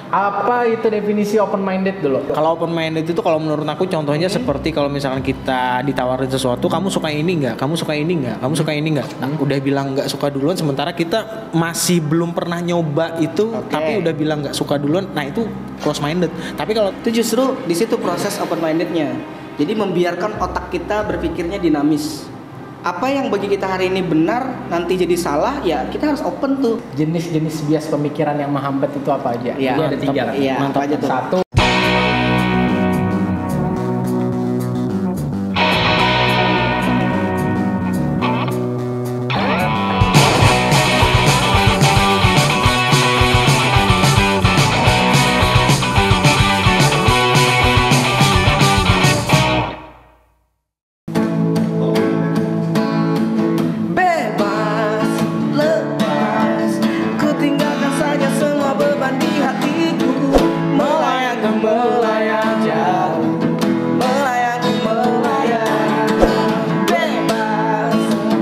Apa itu definisi open minded dulu? Kalau open minded itu kalau menurut aku contohnya seperti kalau misalkan kita ditawarin sesuatu, kamu suka ini nggak, kamu suka ini nggak, kamu suka ini nggak. Nah, udah bilang nggak suka duluan, sementara kita masih belum pernah nyoba itu, tapi udah bilang nggak suka duluan. Nah itu close minded. Tapi kalau Itu justru di situ proses open mindednya. Jadi membiarkan otak kita berpikirnya dinamis. Apa yang bagi kita hari ini benar, nanti jadi salah, ya kita harus open tuh. Jenis-jenis bias pemikiran yang menghambat itu apa aja? Iya, Jadi ada 3 kan? iya, Mantap apa aja tuh? 1. Bebas, lepas, ku tinggalkan saja semua beban di hatiku. Melayang ke melayang jauh, melayang ke melayang. Bebas,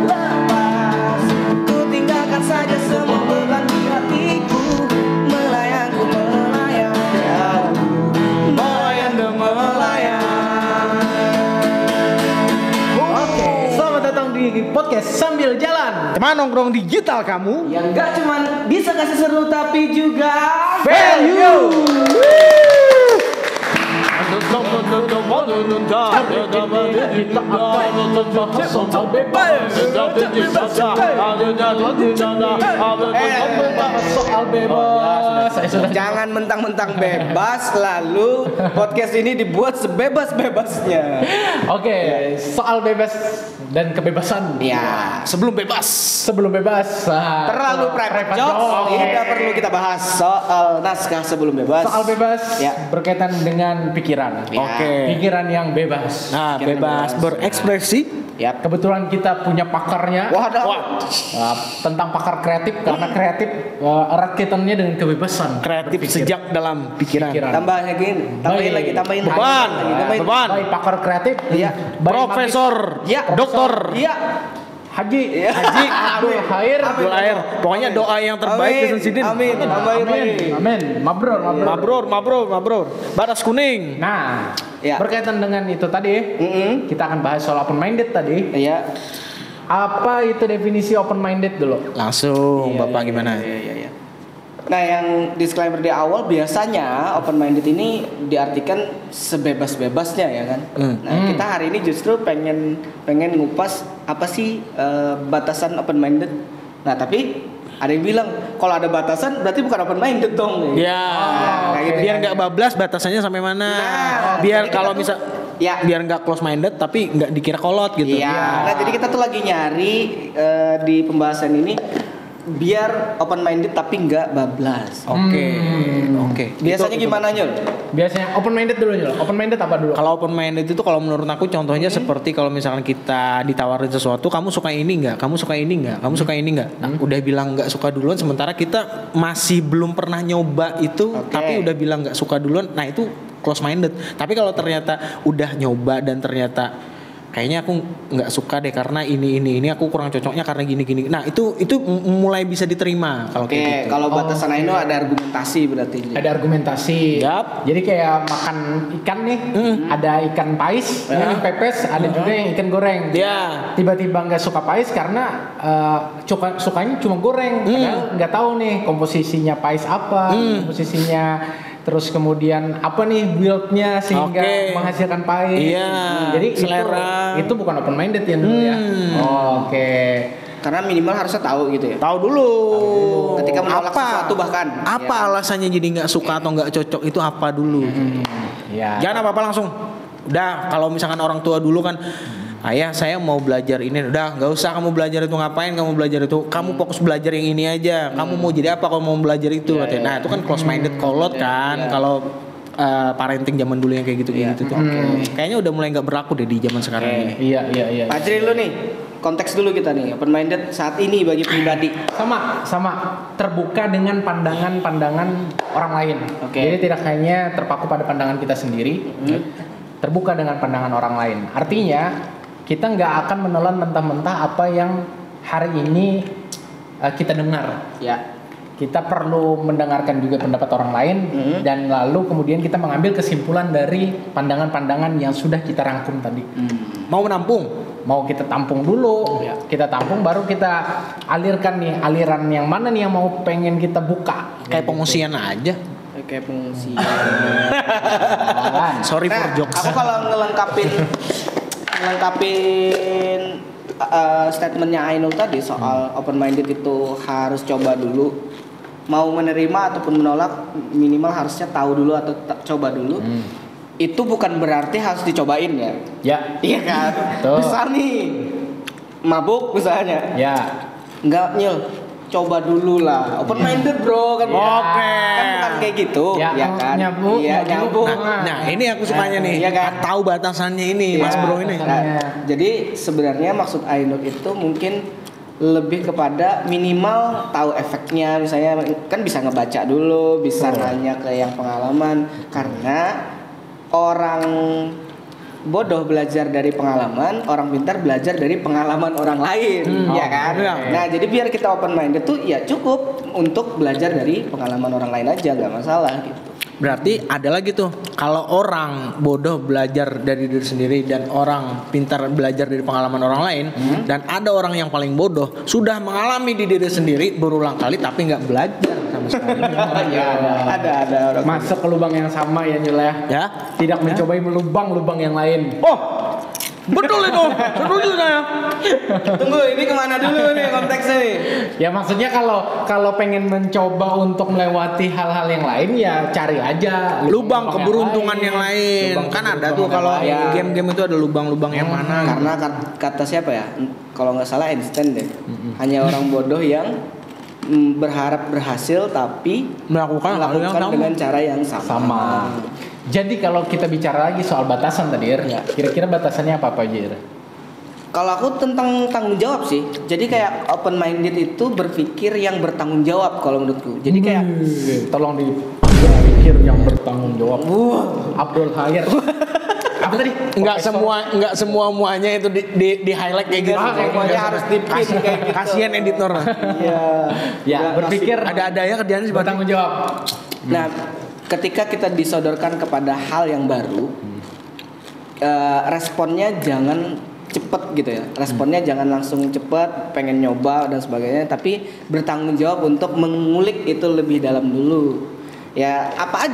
lepas, ku tinggalkan saja semua beban di hatiku. Melayang ke melayang jauh, melayang ke melayang. Oke, selamat datang di podcast Sambil Jalan. teman nongkrong digital kamu Yang gak cuman bisa kasih seru tapi juga value. Soal bebas. Saya sudah Jangan mentang-mentang bebas lalu podcast ini dibuat sebebas-bebasnya. Oke, soal bebas dan kebebasan. Ya, Sebelum bebas. Sebelum bebas. terlalu private jokes. Oke. Tidak perlu kita bahas soal naskah sebelum bebas. Soal bebas Ya. berkaitan dengan pikiran. Ya. Oke. Pikiran yang bebas. Nah, Pikiran bebas bebas. berekspresi. Yap. Kebetulan kita punya pakarnya. Wah, Tentang pakar kreatif, karena kreatif erat kaitannya dengan kebebasan Kreatif berpikir. sejak dalam pikiran. tambah lagi, tambahin Baik. lagi, tambahin lagi. Beban. Tambahin. Beban. Baik pakar kreatif, Iya. baik Profesor, Iya. dokter, Iya. Haji, Iya. Haji Abdul Khair. Abdul Air. Pokoknya doa yang terbaik Amin. di Sensidin. Amin. Tambahin lagi. Amin. Mabrur. Mabrur. Baras kuning. Nah, Ya. berkaitan dengan itu tadi, kita akan bahas soal open minded tadi. Iya. Apa itu definisi open minded dulu? Langsung, Iya, Bapak iya, gimana? Iya. Nah, yang disclaimer di awal biasanya open minded ini diartikan sebebas-bebasnya ya kan. Nah, kita hari ini justru pengen ngupas apa sih batasan open minded. Nah, tapi ada yang bilang kalau ada batasan berarti bukan open minded dong. Ya, kayak gitu biar ya. nggak bablas batasannya sampai mana? Nah, biar jadi kalau kita misal, tuh- ya. biar nggak close minded tapi nggak dikira kolot gitu. Iya. Nah, jadi kita tuh lagi nyari di pembahasan ini biar open minded tapi nggak bablas. Oke. Biasanya Itu- gimana Nyul? Biasanya open minded dulu Nyul. Open minded apa dulu? Kalau open minded itu kalau menurut aku contohnya seperti kalau misalkan kita ditawarin sesuatu, kamu suka ini nggak, kamu suka ini nggak, kamu suka ini nggak. Nah, udah bilang nggak suka duluan, sementara kita masih belum pernah nyoba itu, Oke. tapi udah bilang nggak suka duluan. Nah itu close minded. Tapi kalau ternyata udah nyoba dan ternyata kayaknya aku nggak suka deh karena ini aku kurang cocoknya karena gini. Nah itu mulai bisa diterima kalau Oke, kayak gitu. kalau batasan itu ada argumentasi berarti. Ada argumentasi. Yap. Jadi kayak makan ikan nih, ada ikan pais, yang pepes, ada juga yang ikan goreng. Ya. Tiba-tiba nggak suka pais karena sukanya cuma goreng, padahal nggak tahu nih komposisinya pais apa, komposisinya. Terus kemudian apa nih build-nya sehingga Oke. menghasilkan pais. Iya, Jadi selera. itu bukan open minded ya dulu ya. Oke. Karena minimal harusnya tahu gitu ya. Tahu dulu. Ketika menolak sesuatu bahkan. Apa alasannya jadi nggak suka atau nggak cocok itu apa dulu? Ya. Jangan apa-apa langsung. Udah, kalau misalkan orang tua dulu kan, ayah saya mau belajar ini, udah nggak usah kamu belajar itu, ngapain kamu belajar itu, kamu fokus belajar yang ini aja, kamu mau jadi apa kalau mau belajar itu, katanya. Nah itu kan close minded kolot kan, kalau parenting zaman dulu yang kayak gitu tuh. Kayaknya udah mulai nggak berlaku deh di zaman sekarang ini. Iya. Pak Jri lu nih, konteks dulu kita nih, open minded saat ini bagi pribadi. Sama terbuka dengan pandangan-pandangan orang lain. Oke. Jadi tidak hanya terpaku pada pandangan kita sendiri, terbuka dengan pandangan orang lain. Artinya kita nggak akan menelan mentah-mentah apa yang hari ini kita dengar. Ya. kita perlu mendengarkan juga pendapat orang lain dan lalu kemudian kita mengambil kesimpulan dari pandangan-pandangan yang sudah kita rangkum tadi. Mau menampung? Mau kita tampung dulu, kita tampung baru kita alirkan nih aliran yang mana nih yang mau pengen kita buka. Kayak pengungsian aja. Kayak pengungsian. Sorry for jokes. Aku kalau ngelengkapin statementnya Ainul tadi soal open minded itu harus coba dulu, mau menerima ataupun menolak minimal harusnya tahu dulu atau coba dulu. Itu bukan berarti harus dicobain ya. Ya. Iya kan. Betul. Misal nih mabuk misalnya. Ya. Enggak Nyil, coba dulu lah. Open minded bro kan. Oke. Kan bukan kayak gitu, ya kan? Nyambung. Iya, nyambung. Nah, ini aku sukanya nih. Iya kan? Tahu batasannya ini, Mas Bro ini. Nah, jadi sebenarnya maksud Ainul itu mungkin lebih kepada minimal tahu efeknya, misalnya kan bisa ngebaca dulu, bisa nanya ke yang pengalaman, karena orang bodoh belajar dari pengalaman, orang pintar belajar dari pengalaman orang lain, ya kan? Nah, jadi biar kita open minded tuh ya cukup untuk belajar dari pengalaman orang lain aja, nggak masalah gitu. Berarti ada lagi tuh, kalau orang bodoh belajar dari diri sendiri dan orang pintar belajar dari pengalaman orang lain, dan ada orang yang paling bodoh sudah mengalami di diri sendiri berulang kali tapi nggak belajar sama sekali. Ada orang Masuk ke lubang yang sama ya Nyul ya. Ya, Tidak mencobai melubang-lubang yang lain. betul itu, setuju saya. Tunggu, ini kemana dulu nih konteksnya nih? Ya maksudnya kalau pengen mencoba untuk melewati hal-hal yang lain ya cari aja Lubang keberuntungan yang lain. Lubang Kan ada keberuntungan tuh kalau yang lain. game-game itu ada lubang-lubang yang mana. Karena kata siapa ya? Kalau nggak salah Einstein deh. Hanya orang bodoh yang berharap berhasil tapi Melakukan hal yang sama. dengan cara yang sama. Jadi kalau kita bicara lagi soal batasan tadi, Ya. kira-kira batasannya apa Jir? Kalau aku tentang tanggung jawab sih. Jadi kayak open minded itu berpikir yang bertanggung jawab kalau menurutku. Jadi kayak tolong dipikir yang bertanggung jawab. Abdul Khair. Apa tadi? Enggak semuanya itu di highlight kayak gitu. semuanya harus dipin kayak gitu. Kasihan editor. Iya. Ya, berpikir Ada ya kerjaan seperti bertanggung jawab. Nah, ketika kita disodorkan kepada hal yang baru, responnya jangan cepet gitu ya. Responnya jangan langsung cepet, pengen nyoba dan sebagainya, tapi bertanggung jawab untuk mengulik itu lebih dalam dulu. Ya, apa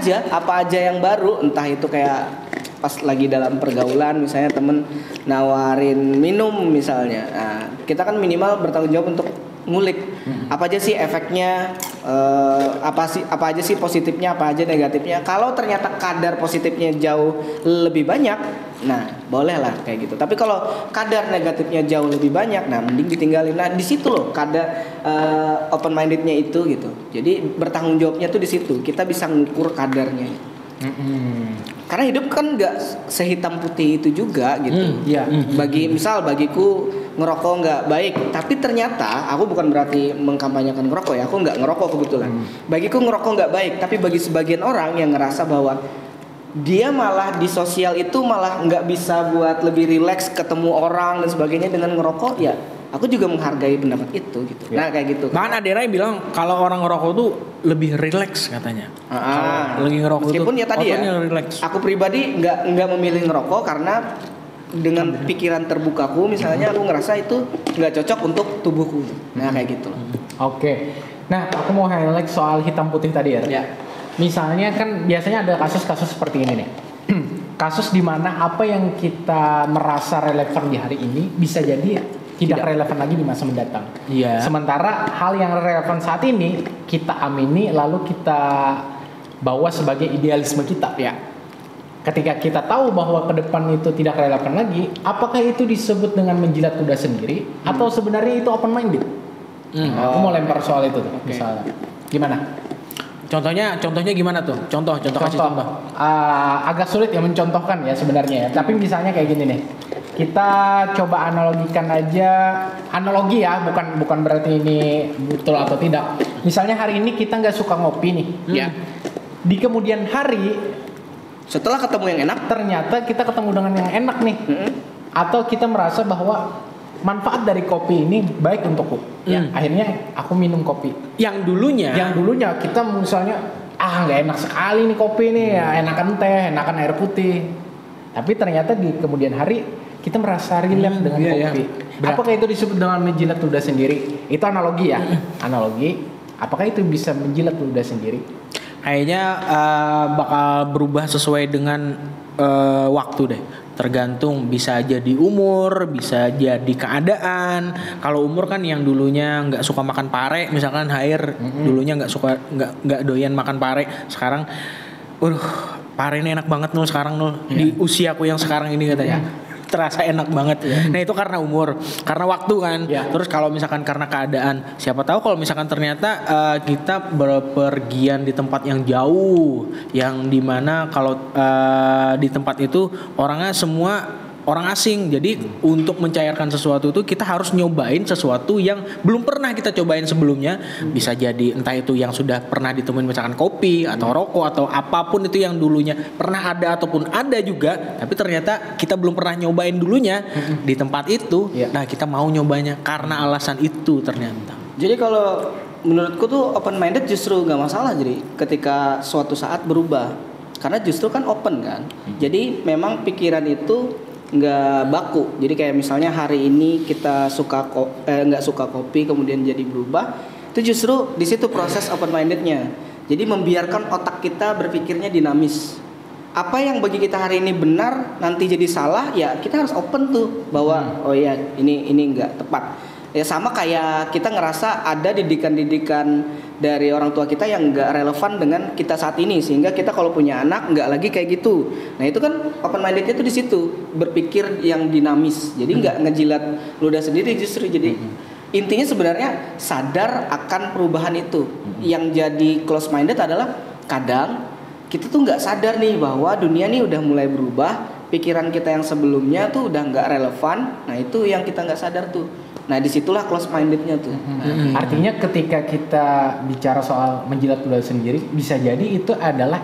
aja yang baru, entah itu kayak pas lagi dalam pergaulan misalnya temen nawarin minum misalnya. Nah, kita kan minimal bertanggung jawab untuk ngulik apa aja sih efeknya, apa aja sih positifnya, apa aja negatifnya. Kalau ternyata kadar positifnya jauh lebih banyak, nah boleh lah kayak gitu. Tapi kalau kadar negatifnya jauh lebih banyak, nah mending ditinggalin. Nah di situ loh kadar open mindednya itu gitu. Jadi bertanggung jawabnya tuh di situ. Kita bisa ngukur kadarnya. Karena hidup kan nggak sehitam putih itu juga gitu. Iya. Bagiku ngerokok nggak baik, tapi ternyata aku bukan berarti mengkampanyekan ngerokok ya. Aku nggak ngerokok kebetulan. Bagiku ngerokok nggak baik, tapi bagi sebagian orang yang ngerasa bahwa dia malah di sosial itu malah nggak bisa buat lebih rileks ketemu orang dan sebagainya dengan ngerokok, ya aku juga menghargai pendapat itu gitu. Nah kayak gitu. Bahkan Adera bilang kalau orang ngerokok tuh lebih rileks katanya. Kalau lagi ngerokok meskipun tuh ya tadi ya, otaknya rileks. aku pribadi nggak memilih ngerokok karena dengan pikiran terbukaku misalnya aku ngerasa itu nggak cocok untuk tubuhku. Nah kayak gitu. Oke. Nah, aku mau highlight soal hitam putih tadi ya. Ya. Misalnya kan biasanya ada kasus-kasus seperti ini nih. Kasus di mana apa yang kita merasa relevan di hari ini bisa jadi tidak relevan lagi di masa mendatang. Iya. Sementara hal yang relevan saat ini kita amini lalu kita bawa sebagai idealisme kita. Ya. Ketika kita tahu bahwa ke depan itu tidak relevan lagi, apakah itu disebut dengan menjilat kuda sendiri atau sebenarnya itu open minded? Aku mau lempar soal itu tuh, misalnya. Gimana? Contohnya gimana tuh? Contoh kasih contoh. Agak sulit ya mencontohkan ya sebenarnya ya. Tapi misalnya kayak gini nih. Kita coba analogikan aja, analogi ya, bukan berarti ini betul atau tidak. Misalnya hari ini kita nggak suka ngopi nih. Ya. Di kemudian hari Setelah ketemu yang enak, ternyata kita ketemu dengan yang enak nih. Atau kita merasa bahwa manfaat dari kopi ini baik untukku. Ya, akhirnya aku minum kopi. Yang dulunya Kita misalnya nggak enak sekali nih kopi nih, ya enakan teh, enakan air putih. Tapi ternyata di kemudian hari kita merasa relate dengan kopi. Apakah itu disebut dengan menjilat ludah sendiri? Itu analogi ya, analogi. Apakah itu bisa menjilat ludah sendiri? kayaknya bakal berubah sesuai dengan waktu deh. Tergantung, bisa jadi umur, bisa jadi keadaan. Kalau umur kan yang dulunya nggak suka makan pare, misalkan Hair dulunya nggak doyan makan pare, sekarang, pare ini enak banget Nul sekarang Nul. Di usiaku yang sekarang ini katanya. Terasa enak banget. Nah itu karena umur, karena waktu kan. Terus kalau misalkan karena keadaan, siapa tahu kalau misalkan ternyata kita berpergian di tempat yang jauh, yang dimana kalau di tempat itu orangnya semua orang asing. Jadi untuk mencairkan sesuatu itu kita harus nyobain sesuatu yang belum pernah kita cobain sebelumnya. Bisa jadi entah itu yang sudah pernah ditemuin misalkan kopi atau rokok atau apapun itu yang dulunya pernah ada ataupun ada juga, tapi ternyata kita belum pernah nyobain dulunya di tempat itu. Nah kita mau nyobanya karena alasan itu ternyata. Jadi kalau menurutku tuh open minded justru gak masalah, jadi ketika suatu saat berubah, karena justru kan open kan. Jadi memang pikiran itu nggak baku. Jadi kayak misalnya hari ini kita nggak suka kopi kemudian jadi berubah, itu justru di situ proses open mindednya. Jadi membiarkan otak kita berpikirnya dinamis. Apa yang bagi kita hari ini benar nanti jadi salah, ya kita harus open tuh bahwa oh ya ini nggak tepat. Ya sama kayak kita ngerasa ada didikan-didikan dari orang tua kita yang nggak relevan dengan kita saat ini, sehingga kita kalau punya anak nggak lagi kayak gitu. Nah itu kan open mindednya tuh di situ, berpikir yang dinamis. Jadi nggak ngejilat ludah sendiri justru. Jadi intinya sebenarnya sadar akan perubahan itu. Yang jadi close minded adalah kadang kita tuh nggak sadar nih bahwa dunia nih udah mulai berubah. Pikiran kita yang sebelumnya tuh udah nggak relevan. Nah itu yang kita nggak sadar tuh. Nah disitulah close mindednya tuh. Artinya ketika kita bicara soal menjilat ludah sendiri, bisa jadi itu adalah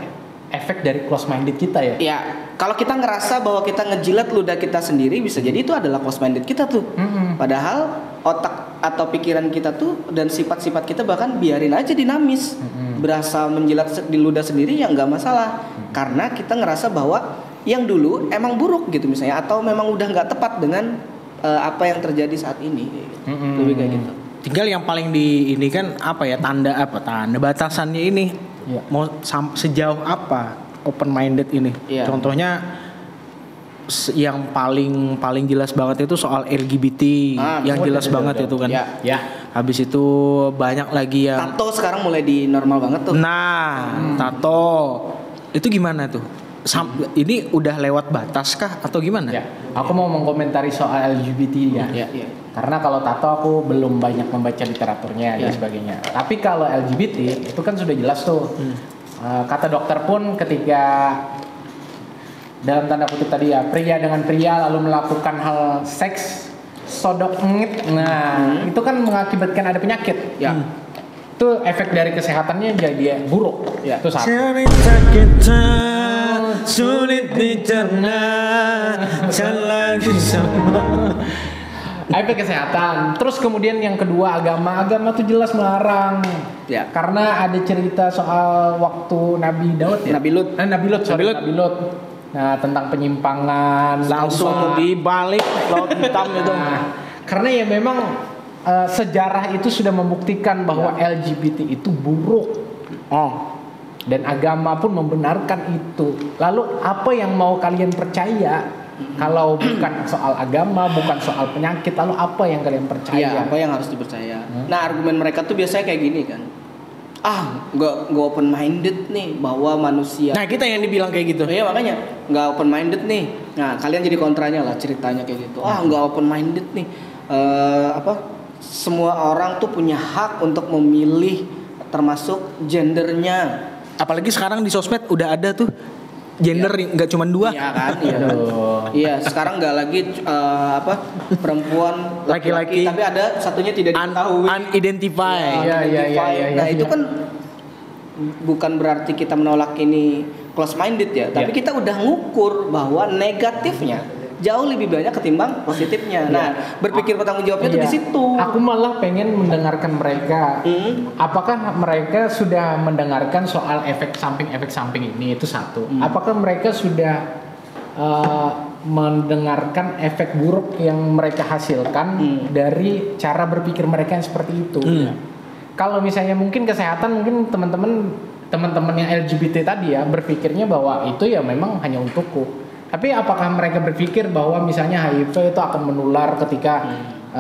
efek dari close minded kita ya. Ya, kalau kita ngerasa bahwa kita ngejilat ludah kita sendiri, bisa jadi itu adalah close minded kita tuh. Padahal otak atau pikiran kita tuh dan sifat-sifat kita bahkan biarin aja dinamis. Berasa menjilat di ludah sendiri ya nggak masalah. Karena kita ngerasa bahwa yang dulu emang buruk gitu misalnya, atau memang udah nggak tepat dengan apa yang terjadi saat ini. Lebih kayak gitu. Tinggal yang paling di ini kan apa ya, tanda batasannya ini. Mau sejauh apa open minded ini. Contohnya yang paling jelas banget itu soal LGBT, yang jelas banget itu kan. Habis itu banyak lagi yang tato sekarang mulai di normal banget tuh. Nah, tato itu gimana tuh? Ini udah lewat batas kah atau gimana? Aku mau mengomentari soal LGBT ya. Karena kalau tato aku belum banyak membaca literaturnya dan sebagainya. Tapi kalau LGBT itu kan sudah jelas tuh. Kata dokter pun ketika dalam tanda kutip tadi ya, pria dengan pria lalu melakukan hal seks sodok ngit. Nah, itu kan mengakibatkan ada penyakit. Itu efek dari kesehatannya jadi buruk. Itu satu. Cerita kita sulit dicerna, lagi sama. Efek kesehatan. Terus kemudian yang kedua agama tuh jelas melarang. Karena ada cerita soal waktu Nabi Daud ya. Nabi Lut. Nah, tentang penyimpangan langsung dibalik laut hitam itu. Karena ya memang sejarah itu sudah membuktikan bahwa LGBT itu buruk. Dan agama pun membenarkan itu. Lalu apa yang mau kalian percaya? Kalau bukan soal agama, bukan soal penyakit, lalu apa yang kalian percaya? Apa yang harus dipercaya? Nah, argumen mereka tuh biasanya kayak gini kan. Nggak open minded nih bahwa manusia. Nah, kita yang dibilang kayak gitu. Iya, makanya nggak open minded nih. Nah, kalian jadi kontranya lah ceritanya kayak gitu. Nggak open minded nih. Semua orang tuh punya hak untuk memilih termasuk gendernya. Apalagi sekarang di sosmed udah ada tuh gender nggak cuma 2. Iya kan, iya. Sekarang nggak lagi perempuan laki-laki, tapi ada satunya tidak diketahui, unidentified. Nah itu kan bukan berarti kita menolak ini close minded ya, tapi kita udah ngukur bahwa negatifnya jauh lebih banyak ketimbang positifnya. Nah, berpikir bertanggung jawabnya tuh Iya. di situ. Aku malah pengen mendengarkan mereka. Apakah mereka sudah mendengarkan soal efek samping ini? Itu satu. Apakah mereka sudah mendengarkan efek buruk yang mereka hasilkan dari cara berpikir mereka yang seperti itu? Kalau misalnya mungkin kesehatan, mungkin teman-teman yang LGBT tadi ya berpikirnya bahwa itu ya memang hanya untukku. Tapi apakah mereka berpikir bahwa misalnya HIV itu akan menular ketika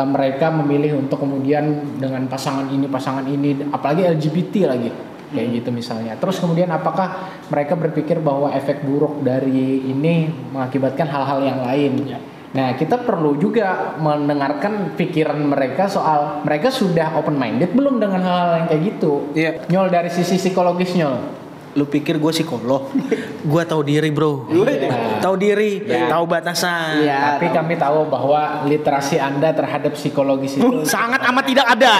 mereka memilih untuk kemudian dengan pasangan ini, apalagi LGBT lagi kayak gitu misalnya. Terus kemudian apakah mereka berpikir bahwa efek buruk dari ini mengakibatkan hal-hal yang lain? Nah, kita perlu juga mendengarkan pikiran mereka soal mereka sudah open minded belum dengan hal-hal yang kayak gitu. Iya. Nyol dari sisi psikologis, Nyol. Lu pikir gue psikolog? Gue tahu diri, bro. Tahu diri, tahu batasan. Iya. Tapi kami tahu bahwa literasi Anda terhadap psikologis itu Sangat amat tidak ada.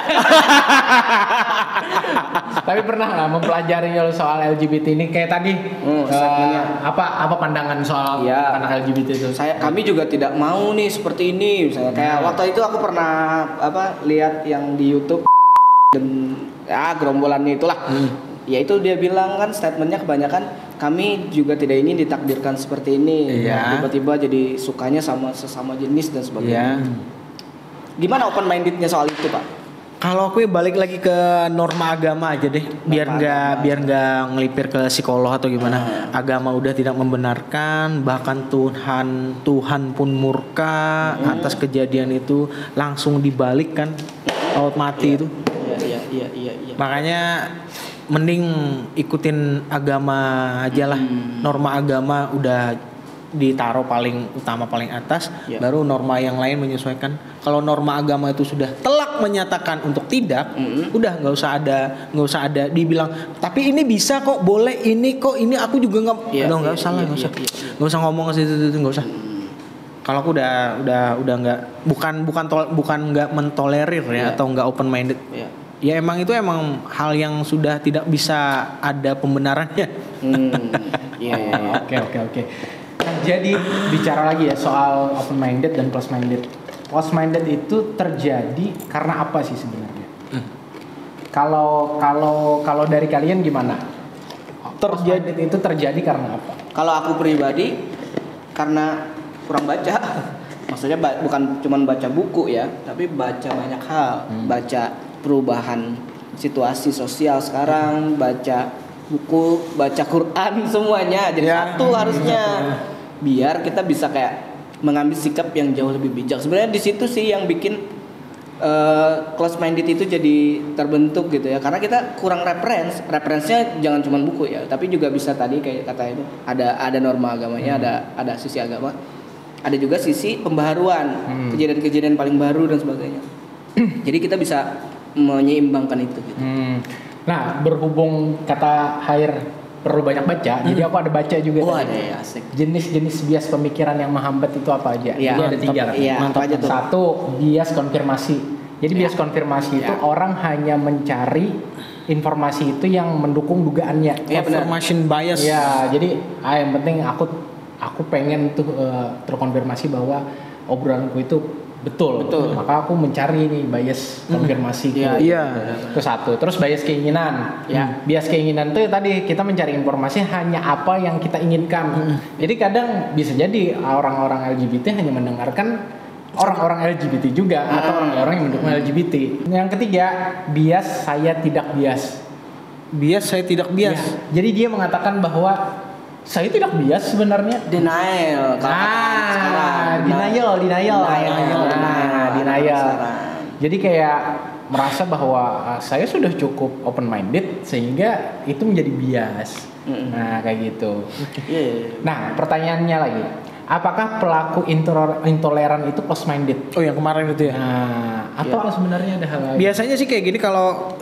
Tapi pernah nggak mempelajari soal LGBT ini kayak tadi? segmennya. Apa pandangan soal Iya. anak LGBT itu? Kami juga tidak mau nih seperti ini misalnya. Kayak waktu itu aku pernah lihat yang di YouTube dan gerombolannya itulah. Ya itu dia bilang kan statementnya kebanyakan kami juga tidak ingin ditakdirkan seperti ini. Iya. Tiba-tiba jadi sukanya sama sesama jenis dan sebagainya. Iya. Gimana open mindednya soal itu, Pak? Kalau aku balik lagi ke norma agama aja deh, biar nggak ngelipir ke psikolog atau gimana. Agama udah tidak membenarkan, bahkan Tuhan pun murka atas kejadian itu, langsung dibalik kan, laut mati itu. Iya. Makanya mending ikutin agama aja lah. Norma agama udah ditaruh paling utama paling atas, baru norma yang lain menyesuaikan. Kalau norma agama itu sudah telak menyatakan untuk tidak, udah nggak usah ada dibilang tapi ini bisa kok, boleh ini kok, ini aku juga nggak usah nggak usah ngomong ke situ nggak usah. Kalau aku udah nggak bukan nggak mentolerir ya atau nggak open minded. Ya emang itu emang hal yang sudah tidak bisa ada pembenarannya. Oke. Nah, jadi bicara lagi ya soal open minded dan close minded. Close minded itu terjadi karena apa sih sebenarnya? Kalau dari kalian gimana? Terjadi itu terjadi karena apa? Kalau aku pribadi karena kurang baca. Maksudnya bukan cuma baca buku ya, tapi baca banyak hal. Baca perubahan situasi sosial sekarang, baca buku, baca Quran, semuanya jadi satu harusnya biar kita bisa kayak mengambil sikap yang jauh lebih bijak. Sebenarnya di situ sih yang bikin close minded itu jadi terbentuk gitu ya, karena kita kurang referensinya jangan cuma buku ya, tapi juga bisa tadi kayak kata itu ada norma agamanya, ada sisi agama, ada juga sisi pembaharuan, kejadian-kejadian paling baru dan sebagainya. Jadi kita bisa menyeimbangkan itu gitu. Nah, berhubung kata Hair perlu banyak baca, jadi aku ada baca juga. Ada ya, asik. Jenis-jenis bias pemikiran yang menghambat itu apa aja? Iya, Jadi ada 3. iya, apa aja tuh? Satu, bias konfirmasi. Jadi bias konfirmasi itu orang hanya mencari informasi itu yang mendukung dugaannya. Confirmation bias. Ya, jadi yang penting aku pengen tuh terkonfirmasi bahwa obrolanku itu betul. Maka aku mencari nih bias konfirmasi. Iya. Itu satu. Terus bias keinginan. Bias keinginan itu tadi kita mencari informasi hanya apa yang kita inginkan. Jadi kadang bisa jadi orang-orang LGBT hanya mendengarkan orang-orang LGBT juga atau orang-orang yang mendukung LGBT. Yang ketiga, bias saya tidak bias. Bias saya tidak bias. Ya, jadi dia mengatakan bahwa saya tidak bias sebenarnya. Denial. Denial. Jadi kayak merasa bahwa saya sudah cukup open minded sehingga itu menjadi bias. Nah, kayak gitu. Nah, pertanyaannya lagi. Apakah pelaku intoleran itu close minded? Oh, yang kemarin itu ya. Nah, atau sebenarnya ada hal lain? Biasanya sih kayak gini, kalau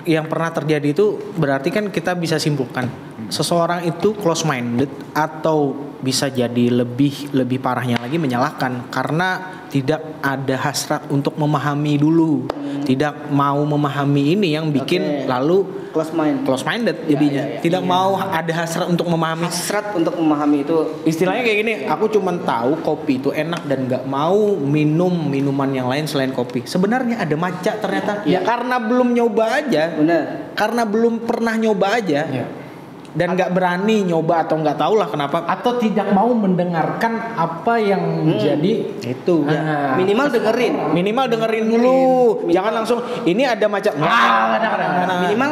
yang pernah terjadi itu berarti kan kita bisa simpulkan seseorang itu close minded atau bisa jadi lebih parahnya lagi menyalahkan karena tidak ada hasrat untuk memahami dulu, tidak mau memahami ini yang bikin lalu close minded jadinya, tidak mau ada hasrat untuk memahami. Hasrat untuk memahami itu Istilahnya kayak gini, aku cuma tahu kopi itu enak dan nggak mau minum minuman yang lain selain kopi. Sebenarnya ada maca ternyata, ya karena belum nyoba aja, benar. karena belum pernah nyoba aja. Dan nggak berani nyoba atau nggak tahu lah kenapa, atau tidak mau mendengarkan apa yang jadi itu minimal dengerin dulu, jangan langsung ini ada macam minimal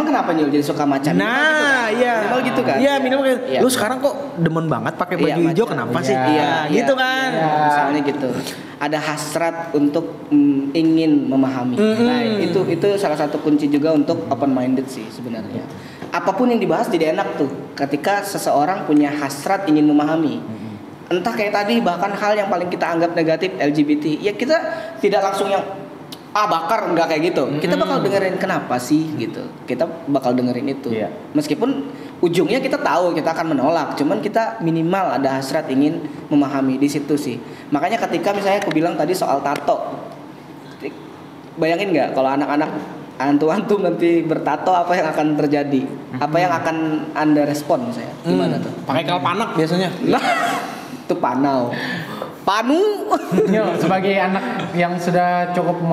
kenapa Nyul jadi suka macam minimal gitu kan, minimal lu sekarang kok demen banget pakai baju hijau kenapa sih, gitu kan, misalnya gitu, ada hasrat untuk ingin memahami. Nah itu salah satu kunci juga untuk open minded sih sebenarnya. Apapun yang dibahas jadi enak tuh ketika seseorang punya hasrat ingin memahami. Entah kayak tadi, bahkan hal yang paling kita anggap negatif LGBT, ya kita tidak langsung yang bakar, enggak kayak gitu. Kita bakal dengerin kenapa sih gitu. Kita bakal dengerin itu. Meskipun ujungnya kita tahu kita akan menolak, cuman kita minimal ada hasrat ingin memahami di situ sih. Makanya ketika misalnya aku bilang tadi soal tato, bayangin nggak kalau anak-anak antum nanti bertato, apa yang akan terjadi? Apa yang akan Anda respon misalnya? Gimana tuh? Pakai kalpanak biasanya. Nah, itu panu. Sebagai anak yang sudah cukup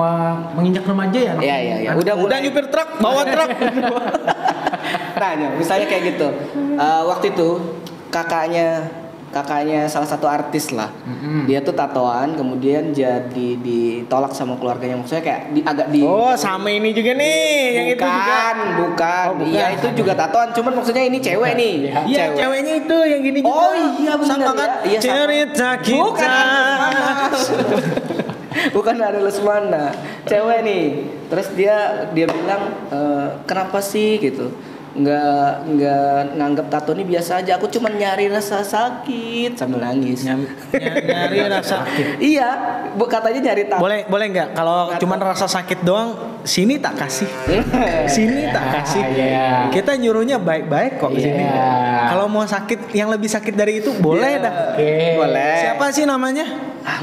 menginjak remaja ya. Iya. Udah nyupir truk, bawa truk. Nah, misalnya kayak gitu. Waktu itu kakaknya salah satu artis lah. Dia tuh tatoan, kemudian jadi ditolak sama keluarganya. Maksudnya kayak sama ini juga nih, yang itu juga. Bukan. Iya, itu juga tatoan, cuman maksudnya ini cewek nih. Iya, ceweknya itu yang gini juga. Oh iya benar. Sama kan? Iya, cerita kita. Bukan ada Lesmana. Cewek nih. Terus dia bilang, "Kenapa sih?" gitu. Nggak nganggap tato ini biasa aja, aku cuma nyari rasa sakit, sambil nangis. Nyari rasa sakit. Iya, katanya nyari tato. Boleh nggak kalau cuma rasa sakit doang, sini tak kasih. Sini tak kasih. Kita nyuruhnya baik-baik kok di sini. Kalau mau sakit yang lebih sakit dari itu boleh dah. Boleh. Siapa sih namanya?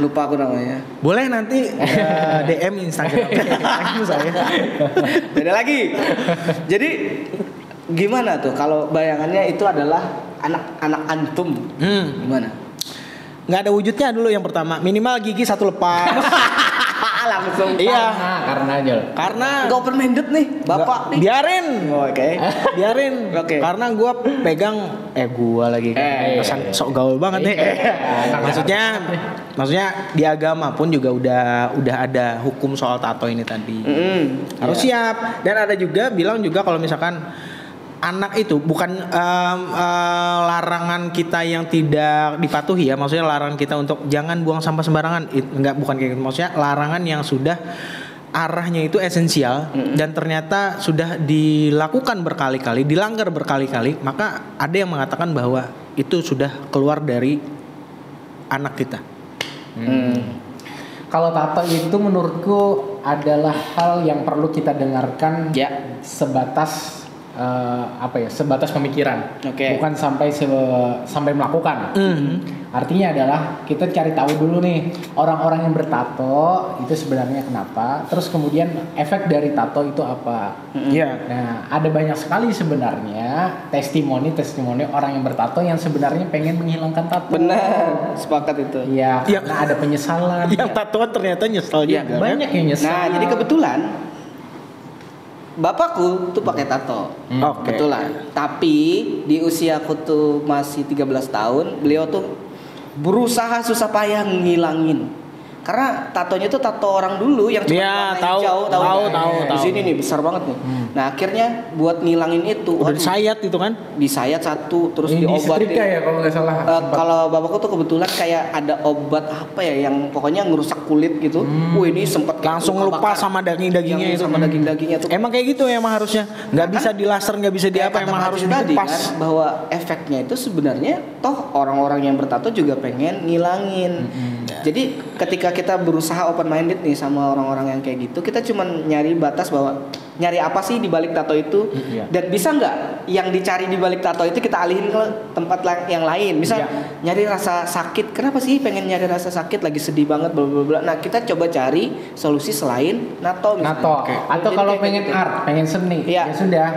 Lupa aku namanya. Boleh nanti DM Instagram saya. Beda lagi. Jadi gimana tuh kalau bayangannya itu adalah anak-anak antum? Gimana? Nggak ada wujudnya dulu yang pertama. Minimal gigi satu lepas. Langsung. Iya. Karena nggak open minded nih, bapak nih. Biarin. Oke. Biarin. Oke. Karena gue pegang. Gue lagi. Kesan sok gaul banget nih. Maksudnya di agama pun juga udah ada hukum soal tato ini tadi. Harus siap. Dan ada juga bilang juga kalau misalkan anak itu bukan larangan kita yang tidak dipatuhi ya, maksudnya larangan kita untuk jangan buang sampah sembarangan, bukan kayak gitu, maksudnya larangan yang sudah arahnya itu esensial dan ternyata sudah dilakukan berkali-kali, dilanggar berkali-kali, maka ada yang mengatakan bahwa itu sudah keluar dari anak kita. Kalau tato itu menurutku adalah hal yang perlu kita dengarkan sebatas sebatas pemikiran, bukan sampai melakukan. Artinya adalah kita cari tahu dulu nih orang-orang yang bertato itu sebenarnya kenapa, terus kemudian efek dari tato itu apa. Nah, ada banyak sekali sebenarnya testimoni orang yang bertato yang sebenarnya pengen menghilangkan tato. Benar, sepakat itu. Iya, karena ada penyesalan. Yang tatoan ternyata nyesel juga. Banyak yang nyesel. Nah, jadi kebetulan bapakku tuh pakai tato. Kebetulan. Tapi di usia aku tuh masih 13 tahun, beliau tuh berusaha susah payah ngilangin. Karena tatonya tuh tato orang dulu yang cuma warna hijau, tahu. Di sini nih besar banget nih. Nah, akhirnya buat ngilangin itu udah disayat itu kan? Disayat satu terus diobatin. Ya kalau nggak salah. Kalau bapakku tuh kebetulan kayak ada obat apa ya yang pokoknya ngerusak kulit gitu. Ini sempat langsung lupa sama daging-dagingnya itu. Sama daging-dagingnya tuh. Emang kayak gitu emang harusnya. Nggak bisa di laser, nggak bisa di apa, emang harus dilepas. Kan, bahwa efeknya itu sebenarnya toh orang-orang yang bertato juga pengen ngilangin. Jadi ketika kita berusaha open minded nih sama orang-orang yang kayak gitu, kita cuma nyari batas bahwa nyari apa sih di balik tato itu, dan bisa nggak yang dicari di balik tato itu kita alihin ke tempat yang lain. Misal nyari rasa sakit, kenapa sih pengen nyari rasa sakit, lagi sedih banget, bla bla bla. Nah kita coba cari solusi selain nato misalnya. Nato. Atau Jadi kalau kayak pengen gitu. art, pengen seni, ya sudah,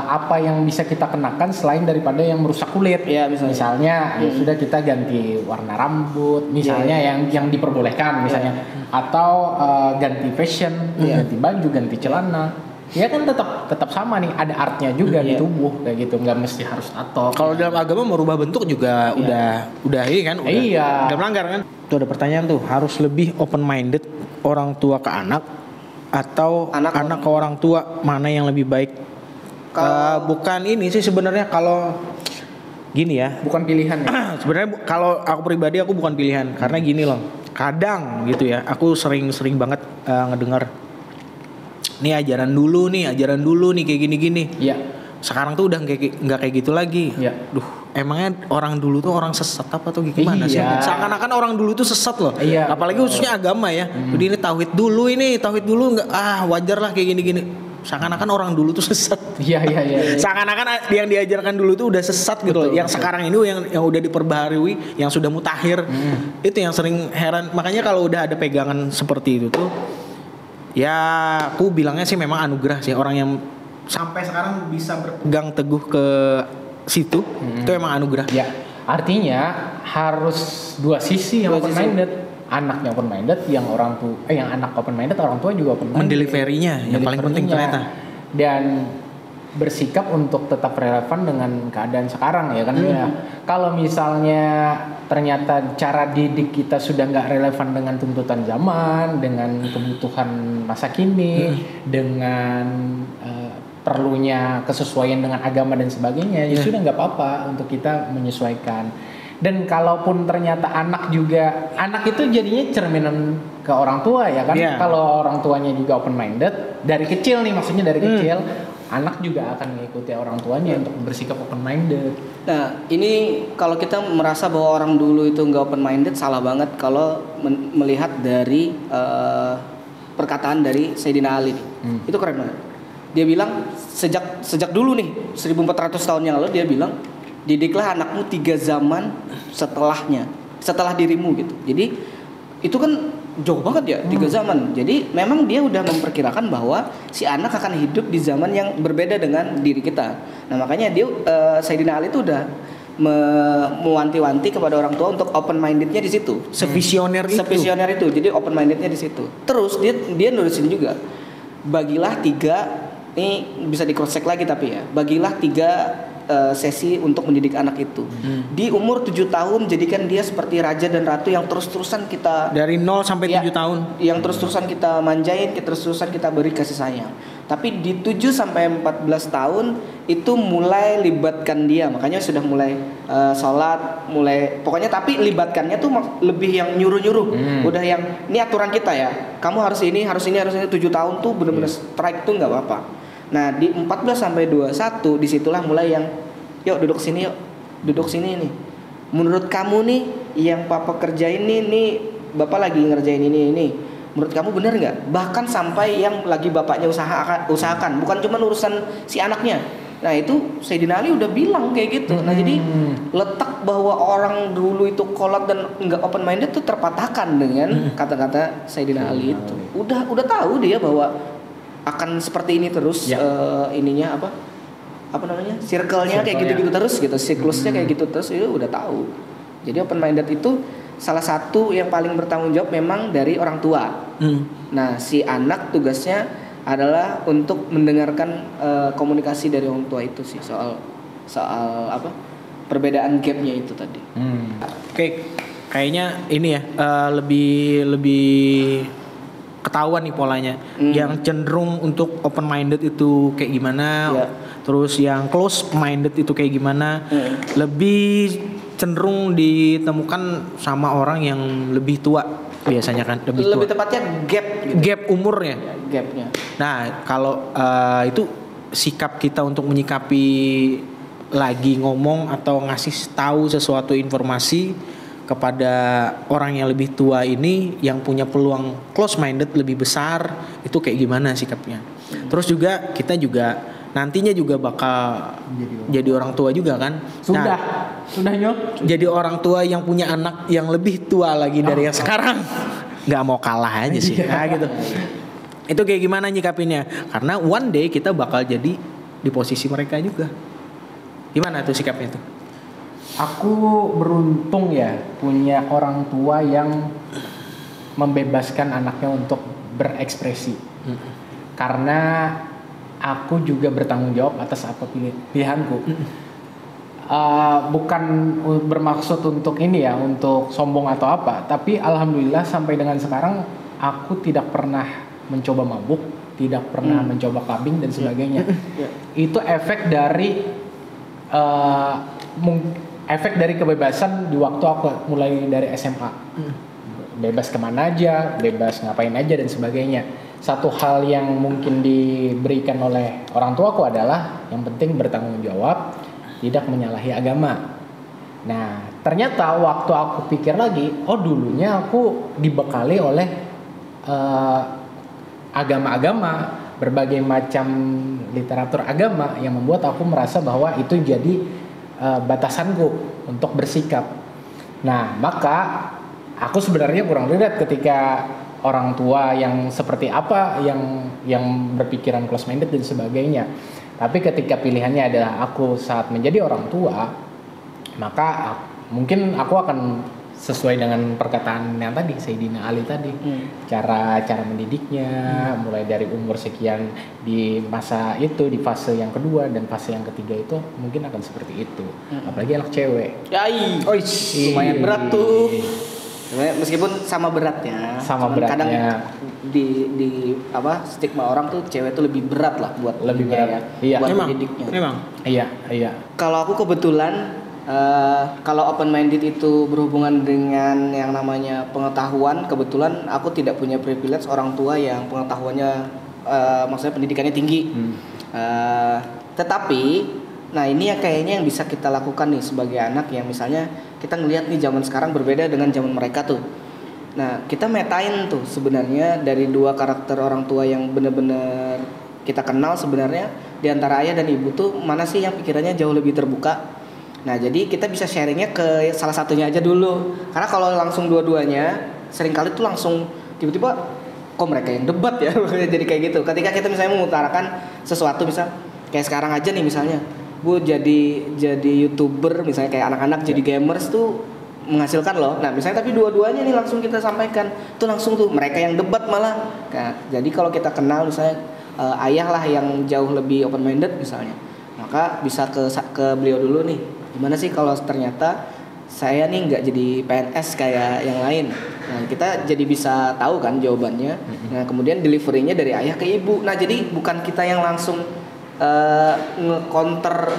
apa yang bisa kita kenakan selain daripada yang merusak kulit. Iya, misalnya. Ya sudah kita ganti warna rambut, misalnya yang diperbolehkan misalnya, atau ganti fashion, ganti baju, ganti celana. Ya kan tetap sama nih, ada artnya juga di tubuh kayak gitu, nggak mesti harus tato. Kalau dalam agama merubah bentuk juga udah ini kan, udah melanggar kan. Tuh ada pertanyaan tuh, harus lebih open minded orang tua ke anak atau anak ke orang tua, mana yang lebih baik? Bukan ini sih sebenarnya, kalau gini ya, Bukan pilihan ya. sebenarnya kalau aku pribadi aku bukan pilihan, karena gini loh, kadang gitu ya, aku sering banget ngedengar nih ajaran dulu nih kayak gini. Iya. Sekarang tuh udah nggak kayak gitu lagi. Iya. Duh, emangnya orang dulu tuh orang sesat apa tuh gimana sih? Seakan-akan orang dulu tuh sesat loh. Iya. Apalagi khususnya agama ya. Jadi ini tauhid dulu nggak wajar lah kayak gini. Seakan-akan orang dulu tuh sesat. Iya. Seakan-akan yang diajarkan dulu tuh udah sesat gitu loh. Yang sekarang ini yang udah diperbaharui, yang sudah mutakhir. Itu yang sering heran. Makanya kalau udah ada pegangan seperti itu tuh, ya aku bilangnya sih memang anugerah sih, orang yang sampai sekarang bisa berpegang teguh ke situ, itu emang anugerah. Ya, artinya harus dua sisi yang open minded. Anaknya open minded, yang anak open minded, orang tua juga open minded. Mendeliverinya yang paling penting ternyata. Dan bersikap untuk tetap relevan dengan keadaan sekarang ya kan ya. Kalau misalnya ternyata cara didik kita sudah nggak relevan dengan tuntutan zaman, dengan kebutuhan masa kini, dengan perlunya kesesuaian dengan agama dan sebagainya, ya sudah nggak apa-apa untuk kita menyesuaikan. Dan kalaupun ternyata anak itu jadinya cerminan ke orang tua ya kan. Kalau orang tuanya juga open minded dari kecil nih, maksudnya dari kecil, anak juga akan mengikuti orang tuanya untuk bersikap open minded. Nah ini kalau kita merasa bahwa orang dulu itu nggak open minded, salah banget kalau melihat dari perkataan dari Sayyidina Ali nih. Itu keren banget. Dia bilang sejak dulu nih 1400 tahun yang lalu, dia bilang didiklah anakmu 3 zaman setelah dirimu gitu. Jadi itu kan jauh banget ya, 3 zaman. Jadi memang dia udah memperkirakan bahwa si anak akan hidup di zaman yang berbeda dengan diri kita. Nah makanya dia Sayyidina Ali itu udah mewanti-wanti kepada orang tua untuk open mindednya di situ. Sevisioner itu. Jadi open mindednya di situ. Terus dia nulisin juga, bagilah 3, ini bisa di cross check lagi tapi ya, bagilah 3 sesi untuk mendidik anak itu. Di umur 7 tahun jadikan dia seperti raja dan ratu yang terus-terusan kita, dari 0 sampai 7 tahun, yang terus-terusan kita manjain, terus-terusan kita beri kasih sayang. Tapi di 7 sampai 14 tahun itu mulai libatkan dia, makanya sudah mulai sholat, pokoknya tapi libatkannya tuh lebih yang nyuruh-nyuruh. Udah yang ini aturan kita ya, kamu harus ini 7 tahun tuh bener-bener strike tuh nggak apa-apa. Nah di 14 sampai 21 disitulah mulai yang yuk duduk sini nih. Menurut kamu nih yang papa kerjain nih bapak lagi ngerjain ini. Menurut kamu benar nggak? Bahkan sampai yang lagi bapaknya usahakan, bukan cuma urusan si anaknya. Nah itu Sayyidina Ali udah bilang kayak gitu. Nah jadi letak bahwa orang dulu itu kolot dan nggak open minded tuh terpatahkan dengan kata-kata Sayyidina Ali itu. Udah tahu dia bahwa akan seperti ini terus, ininya apa namanya, circle-nya kayak gitu-gitu terus gitu, siklusnya kayak gitu terus, itu udah tahu. Jadi open minded itu salah satu yang paling bertanggung jawab memang dari orang tua. Nah si anak tugasnya adalah untuk mendengarkan komunikasi dari orang tua itu sih, soal perbedaan gapnya itu tadi. Oke, kayaknya ini ya lebih ketahuan nih polanya. Yang cenderung untuk open minded itu kayak gimana, terus yang close minded itu kayak gimana. Lebih cenderung ditemukan sama orang yang lebih tua biasanya kan, lebih tepatnya gap gitu. Gap umurnya, gapnya. Nah kalau itu sikap kita untuk menyikapi lagi ngomong atau ngasih tahu sesuatu informasi kepada orang yang lebih tua ini yang punya peluang close minded lebih besar, itu kayak gimana sikapnya? Terus juga kita juga nantinya juga bakal jadi orang tua juga kan. Sudah Nyok. Jadi orang tua yang punya anak yang lebih tua lagi dari yang sekarang. Nggak mau kalah aja sih. Nah gitu. Itu kayak gimana nyikapinnya? Karena one day kita bakal jadi di posisi mereka juga. Gimana tuh sikapnya tuh? Aku beruntung ya punya orang tua yang membebaskan anaknya untuk berekspresi. Karena aku juga bertanggung jawab atas apa pilihanku. Bukan bermaksud untuk ini ya, untuk sombong atau apa. Tapi alhamdulillah sampai dengan sekarang aku tidak pernah mencoba mabuk, tidak pernah mencoba clubbing dan sebagainya. Itu efek dari efek dari kebebasan di waktu aku mulai dari SMA. Bebas kemana aja, bebas ngapain aja dan sebagainya. Satu hal yang mungkin diberikan oleh orang tuaku adalah yang penting bertanggung jawab, tidak menyalahi agama. Nah, ternyata waktu aku pikir lagi, oh dulunya aku dibekali oleh agama-agama, berbagai macam literatur agama yang membuat aku merasa bahwa itu jadi batasanku untuk bersikap. Nah, maka aku sebenarnya kurang relate ketika orang tua yang seperti apa yang berpikiran close minded dan sebagainya. Tapi ketika pilihannya adalah aku saat menjadi orang tua, maka mungkin aku akan sesuai dengan perkataan yang tadi Sayyidina Ali tadi, cara mendidiknya mulai dari umur sekian di masa itu, di fase yang kedua dan fase yang ketiga itu mungkin akan seperti itu. Apalagi anak cewek. Lumayan berat tuh. Meskipun sama beratnya. Kadang di apa stigma orang tuh cewek tuh lebih berat lah buat lebih berat ya, iya. buat Memang. mendidiknya. Memang. Iya. Kalau aku kebetulan kalau open minded itu berhubungan dengan yang namanya pengetahuan, kebetulan aku tidak punya privilege orang tua yang pengetahuannya maksudnya pendidikannya tinggi. Tetapi nah ini ya kayaknya yang bisa kita lakukan nih sebagai anak yang misalnya kita ngelihat nih zaman sekarang berbeda dengan zaman mereka tuh. Nah, kita metain tuh sebenarnya dari dua karakter orang tua yang benar-benar kita kenal sebenarnya di antara ayah dan ibu tuh mana sih yang pikirannya jauh lebih terbuka. Nah, jadi kita bisa sharingnya ke salah satunya aja dulu. Karena kalau langsung dua-duanya, seringkali tuh langsung tiba-tiba kok mereka yang debat ya. Jadi kayak gitu. Ketika kita misalnya mengutarakan sesuatu, misal kayak sekarang aja nih misalnya, gue jadi YouTuber misalnya kayak anak-anak jadi gamers tuh menghasilkan loh. Nah, misalnya tapi dua-duanya nih langsung kita sampaikan. Tuh langsung tuh mereka yang debat malah. Nah, jadi kalau kita kenal misalnya ayah lah yang jauh lebih open minded misalnya, maka bisa ke beliau dulu nih. Gimana sih kalau ternyata saya nih nggak jadi PNS kayak yang lain? Nah, kita jadi bisa tahu kan jawabannya. Nah, kemudian deliverynya dari ayah ke ibu. Nah, jadi bukan kita yang langsung nge-counter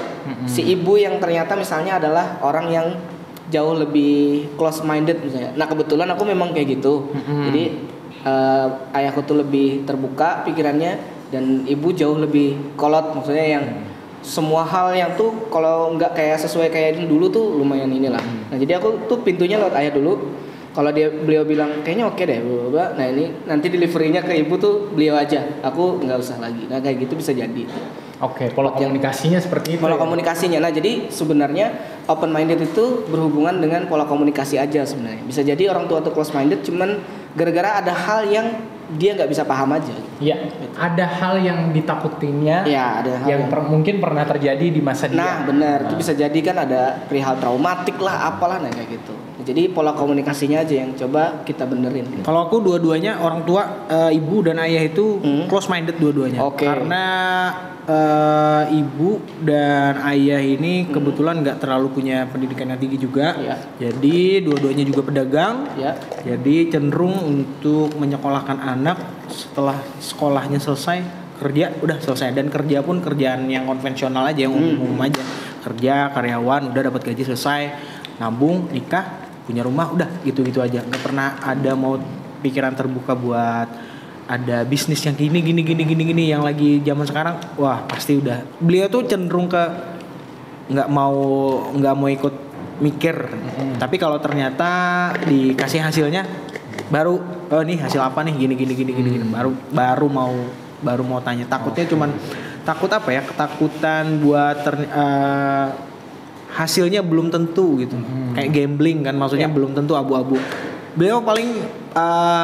si ibu yang ternyata misalnya adalah orang yang jauh lebih close minded misalnya. Nah, kebetulan aku memang kayak gitu. Jadi ayahku tuh lebih terbuka pikirannya dan ibu jauh lebih kolot, maksudnya yang semua hal yang tuh kalau nggak kayak sesuai kayak dulu tuh lumayan inilah. Nah, jadi aku tuh pintunya lewat ayah dulu. Kalau beliau bilang kayaknya oke deh, nah ini nanti deliverynya ke ibu tuh beliau aja. Aku nggak usah lagi. Nah, kayak gitu bisa jadi. Oke, pola komunikasinya seperti itu. Pola komunikasinya. Nah, jadi sebenarnya open minded itu berhubungan dengan pola komunikasi aja sebenarnya. Bisa jadi orang tua tuh close minded cuman gara-gara ada hal yang dia nggak bisa paham aja. Iya, gitu. Ada hal yang ditakutinnya. Ya, ada hal yang mungkin pernah terjadi di masa dia. Nah, benar. Itu bisa jadi kan ada perihal traumatik lah, apalah nah kayak gitu. Jadi pola komunikasinya aja yang coba kita benerin. Kalau aku dua-duanya orang tua, ibu dan ayah itu close minded dua-duanya. Okay. Karena ibu dan ayah ini kebetulan nggak terlalu punya pendidikan yang tinggi juga. Ya. Jadi dua-duanya juga pedagang. Ya. Jadi cenderung untuk menyekolahkan anak setelah sekolahnya selesai kerja udah selesai, dan kerja pun kerjaan yang konvensional aja, yang umum aja, kerja karyawan udah dapat gaji selesai, nabung, nikah, punya rumah, udah gitu-gitu aja. Nggak pernah ada mau pikiran terbuka buat ada bisnis yang gini yang lagi zaman sekarang. Wah, pasti udah. Beliau tuh cenderung ke nggak mau ikut mikir. Tapi kalau ternyata dikasih hasilnya baru, oh nih hasil apa nih, gini baru mau baru mau tanya. Takutnya cuman takut apa ya? Ketakutan buat hasilnya belum tentu gitu. Kayak gambling kan, maksudnya belum tentu, abu-abu. Beliau paling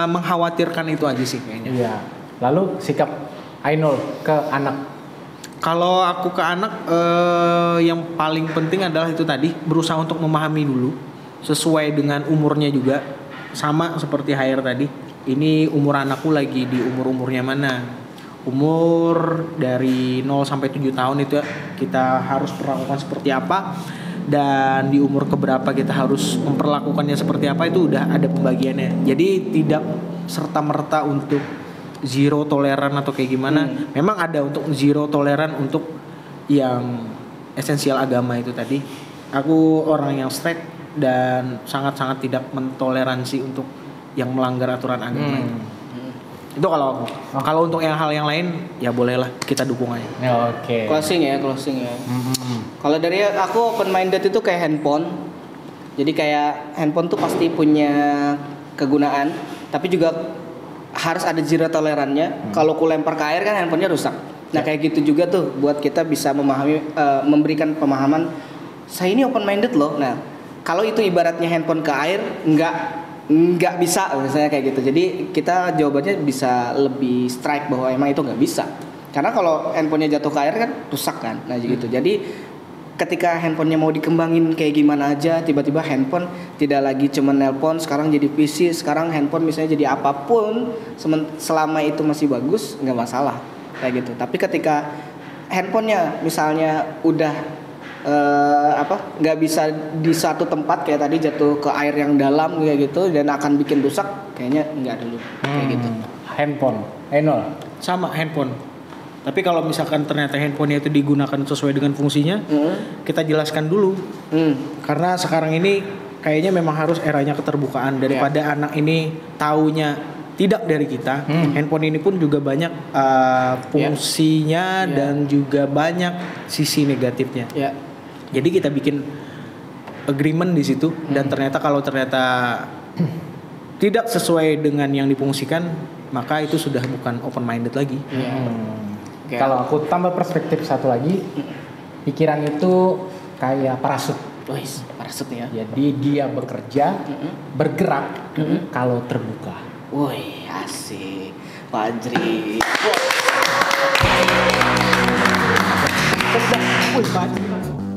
mengkhawatirkan itu aja sih kayaknya. Iya. Lalu sikap Ainul ke anak. Kalau aku ke anak yang paling penting adalah itu tadi, berusaha untuk memahami dulu sesuai dengan umurnya juga. Sama seperti Hair tadi. Ini umur anakku lagi di umur-umurnya mana? Umur dari 0 sampai 7 tahun itu ya, kita harus perlakukan seperti apa, dan di umur keberapa kita harus memperlakukannya seperti apa, itu udah ada pembagiannya. Jadi tidak serta-merta untuk zero toleran atau kayak gimana. Memang ada untuk zero toleran untuk yang esensial agama itu tadi. Aku orang yang straight dan sangat-sangat tidak mentoleransi untuk yang melanggar aturan agama itu kalau aku. Kalau untuk yang hal yang lain ya bolehlah, kita dukung aja. Oke. Closing ya. Kalau dari aku open minded itu kayak handphone. Jadi kayak handphone tuh pasti punya kegunaan, tapi juga harus ada zero tolerannya. Kalau ku lempar ke air kan handphonenya rusak. Nah kayak gitu juga tuh buat kita bisa memahami, memberikan pemahaman saya ini open minded loh. Nah kalau itu ibaratnya handphone ke air, nggak bisa misalnya kayak gitu. Jadi kita jawabannya bisa lebih strike bahwa emang itu nggak bisa. Karena kalau handphonenya jatuh ke air kan rusak kan. Nah gitu. Jadi ketika handphonenya mau dikembangin kayak gimana aja, tiba-tiba handphone tidak lagi cuma nelpon, sekarang jadi PC, sekarang handphone misalnya jadi apapun, selama itu masih bagus nggak masalah kayak gitu. Tapi ketika handphonenya misalnya udah nggak bisa di satu tempat kayak tadi, jatuh ke air yang dalam kayak gitu dan akan bikin rusak, kayaknya nggak dulu kayak gitu. Handphone, Ainul. Sama handphone. Tapi kalau misalkan ternyata handphonenya itu digunakan sesuai dengan fungsinya, kita jelaskan dulu. Karena sekarang ini kayaknya memang harus eranya keterbukaan, daripada anak ini taunya tidak dari kita. Handphone ini pun juga banyak fungsinya dan juga banyak sisi negatifnya. Jadi kita bikin agreement di situ, dan ternyata kalau ternyata tidak sesuai dengan yang difungsikan, maka itu sudah bukan open minded lagi. Kalau aku tambah perspektif satu lagi, pikiran itu kayak parasut. Parasut ya. Jadi dia bekerja, bergerak kalau terbuka. Woi, asik. Fajri. Wih, Fajri.